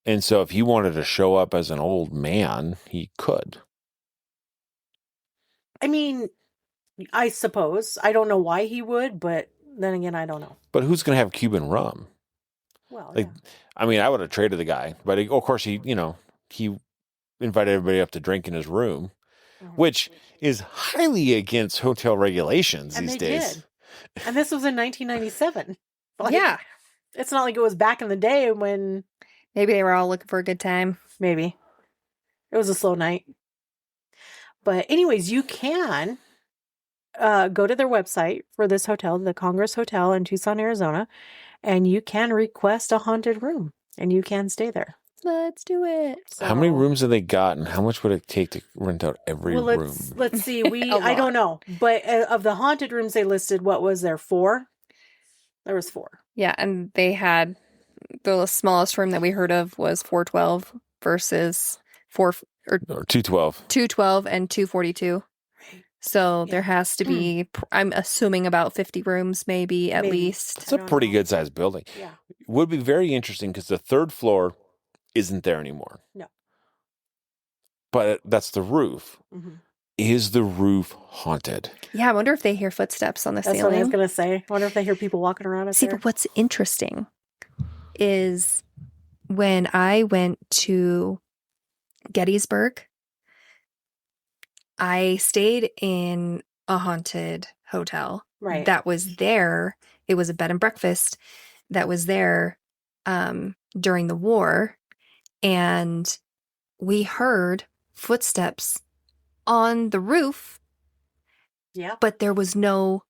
And so if he wanted to show up as an old man, he could. I mean, I suppose. I don't know why he would, but then again, I don't know. But who's going to have Cuban rum? Well, like, yeah. I mean, I would have traded the guy. But of course, he invited everybody up to drink in his room, which is highly against hotel regulations these days. Did. And this was in 1997. Yeah. It's not like it was back in the day when... Maybe they were all looking for a good time. Maybe. It was a slow night. But anyways, you can go to their website for this hotel, the Congress Hotel in Tucson, Arizona, and you can request a haunted room, and you can stay there. Let's do it. So, how many rooms have they got, and how much would it take to rent out every room? Let's see. I don't know. But of the haunted rooms they listed, what was there? 4? There was 4. Yeah, and they had... The smallest room that we heard of was 412 versus 212. 212 and 242. So there has to be, I'm assuming, about 50 rooms, maybe at least. It's a pretty good sized building. Yeah. It would be very interesting because the 3rd floor isn't there anymore. No. But that's the roof. Mm-hmm. Is the roof haunted? Yeah, I wonder if they hear footsteps on the ceiling. That's what I was going to say. I wonder if they hear people walking around up there. But what's interesting is when I went to Gettysburg, I stayed in a haunted hotel that was there. It was a bed and breakfast that was there during the war. And we heard footsteps on the roof. Yeah. But there was no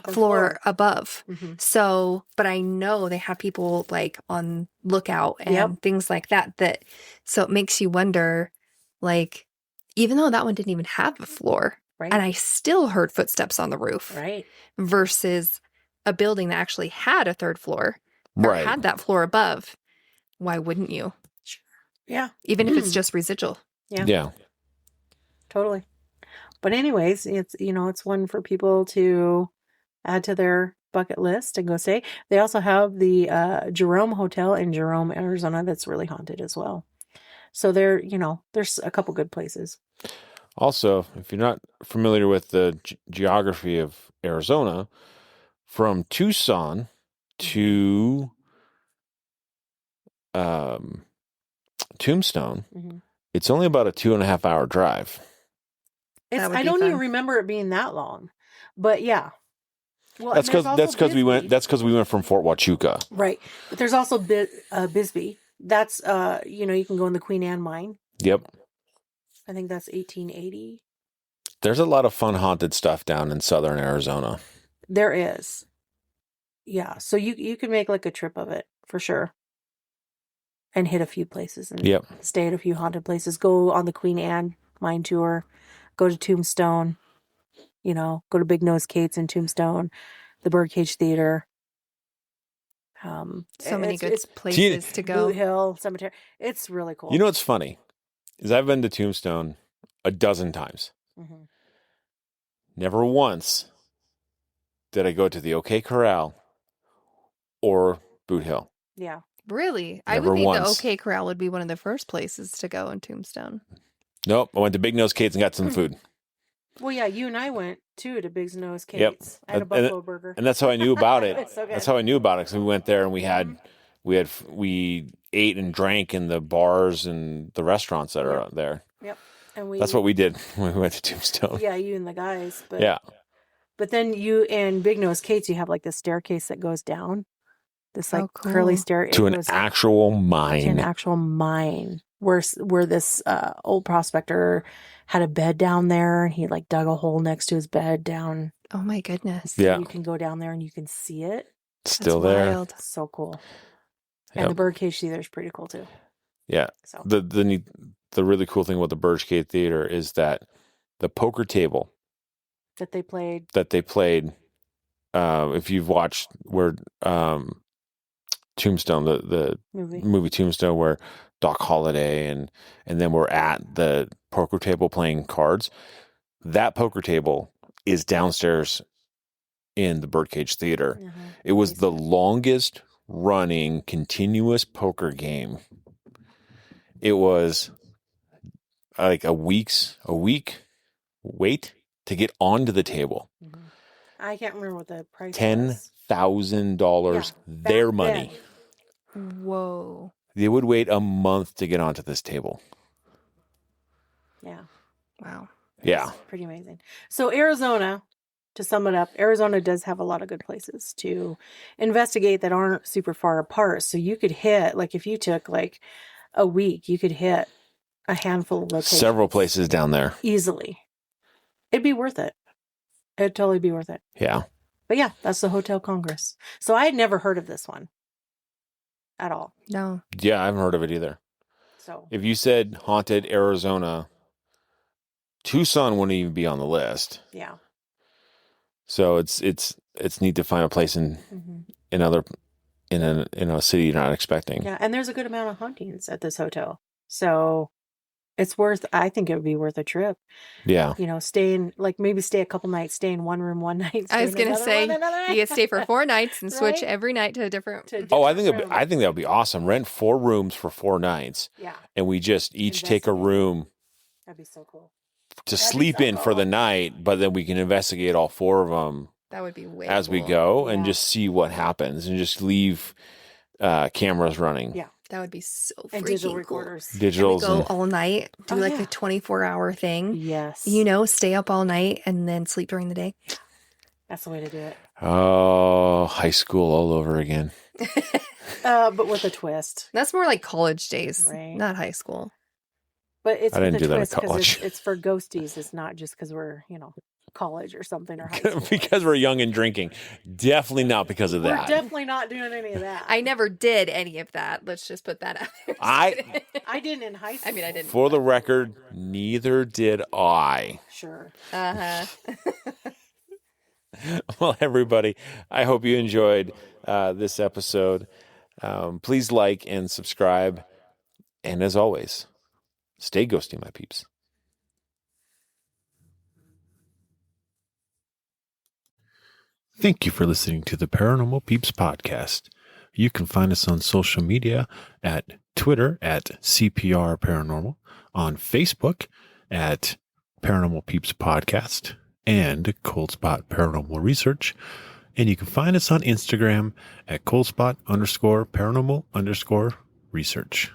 floor above. Mm-hmm. So, but I know they have people like on lookout and things like that. So it makes you wonder, like, even though that one didn't even have a floor, and I still heard footsteps on the roof, versus a building that actually had a 3rd floor, or had that floor above. Why wouldn't you? Yeah. Even if it's just residual. Yeah. Totally. But anyways, it's one for people to add to their bucket list and go stay. They also have the Jerome Hotel in Jerome, Arizona that's really haunted as well. So there's a couple good places. Also, if you're not familiar with the geography of Arizona, from Tucson to Tombstone, it's only about a 2.5 hour drive. I don't even remember it being that long, but yeah. Well, that's because we went from Fort Huachuca. Right. But there's also Bisbee. That's you can go in the Queen Anne mine. Yep. I think that's 1880. There's a lot of fun haunted stuff down in southern Arizona. There is. Yeah, so you can make like a trip of it for sure. And hit a few places and stay at a few haunted places. Go on the Queen Anne mine tour. Go to Tombstone. Go to Big Nose Kate's in Tombstone, the Birdcage Theater. So many good places to go. Boot Hill Cemetery. It's really cool. You know what's funny is I've been to Tombstone a dozen times. Mm-hmm. Never once did I go to the OK Corral or Boot Hill. Yeah. Really? I would think the OK Corral would be one of the first places to go in Tombstone. Nope. I went to Big Nose Kate's and got some food. Well, yeah, you and I went, too, to Big Nose Kate's. I had a buffalo burger. And that's how I knew about it. So that's how I knew about it, because we went there and we ate and drank in the bars and the restaurants that are there. Yep. That's what we did when we went to Tombstone. Yeah, you and the guys. But, yeah. But then you and Big Nose Kate's, you have like this staircase that goes down. This like curly staircase. To an actual mine. To an actual mine. Where this old prospector had a bed down there. He like dug a hole next to his bed down Oh my goodness. Yeah. You can go down there and you can see it. Still That's there. wild. So cool. And the Birdcage Theater is pretty cool too. Yeah. So The really cool thing about the Birdcage Theater is that the poker table that they played, if you've watched where Tombstone, the movie Tombstone, where Doc Holliday and then we're at the poker table playing cards, that poker table is downstairs in the Birdcage Theater. It was the longest running continuous poker game. It was like a week wait to get onto the table. I can't remember what the price was. $10,000 their money. Whoa. They would wait a month to get onto this table. Yeah. Wow. Yeah. That's pretty amazing. So Arizona, to sum it up, Arizona does have a lot of good places to investigate that aren't super far apart. So you could hit, like if you took like a week, you could hit a handful of locations. Several places down there. Easily. It'd be worth it. It'd totally be worth it. Yeah. But yeah, that's the Hotel Congress. So I had never heard of this one at all. No. Yeah, I haven't heard of it either. So if you said haunted Arizona, Tucson wouldn't even be on the list. Yeah. So it's neat to find a place in a city you're not expecting. Yeah, and there's a good amount of hauntings at this hotel. So it's I think it would be worth a trip. Yeah. You know, maybe stay a couple nights, stay in one room one night. I was going to say, you could stay for 4 nights and switch every night to a different. I think that would be awesome. Rent 4 rooms for 4 nights. Yeah. And we just each take a room. That'd be so cool. To sleep in for the night, but then we can investigate all 4 of them. That would be way as we go and just see what happens and just leave cameras running. Yeah. That would be so freaking and digital cool. recorders. Digitals. Go all night, do a 24-hour thing. Yes. You know, stay up all night and then sleep during the day. That's the way to do it. Oh, high school all over again. But with a twist. That's more like college days, right. Not high school. But it's I didn't do that in twist college. It's for ghosties. It's not just because we're, college or something or high school. Because we're young and drinking. Definitely not because of that. We're definitely not doing any of that. I never did any of that. Let's just put that out there. I didn't in high school. I mean, I didn't. For the record, neither did I. Sure. Well, everybody, I hope you enjoyed this episode. Please like and subscribe. And as always, stay ghosty, my peeps. Thank you for listening to the Paranormal Peeps podcast. You can find us on social media at Twitter at CPR Paranormal, on Facebook at Paranormal Peeps Podcast and Cold Spot Paranormal Research. And you can find us on Instagram at coldspot_paranormal_research.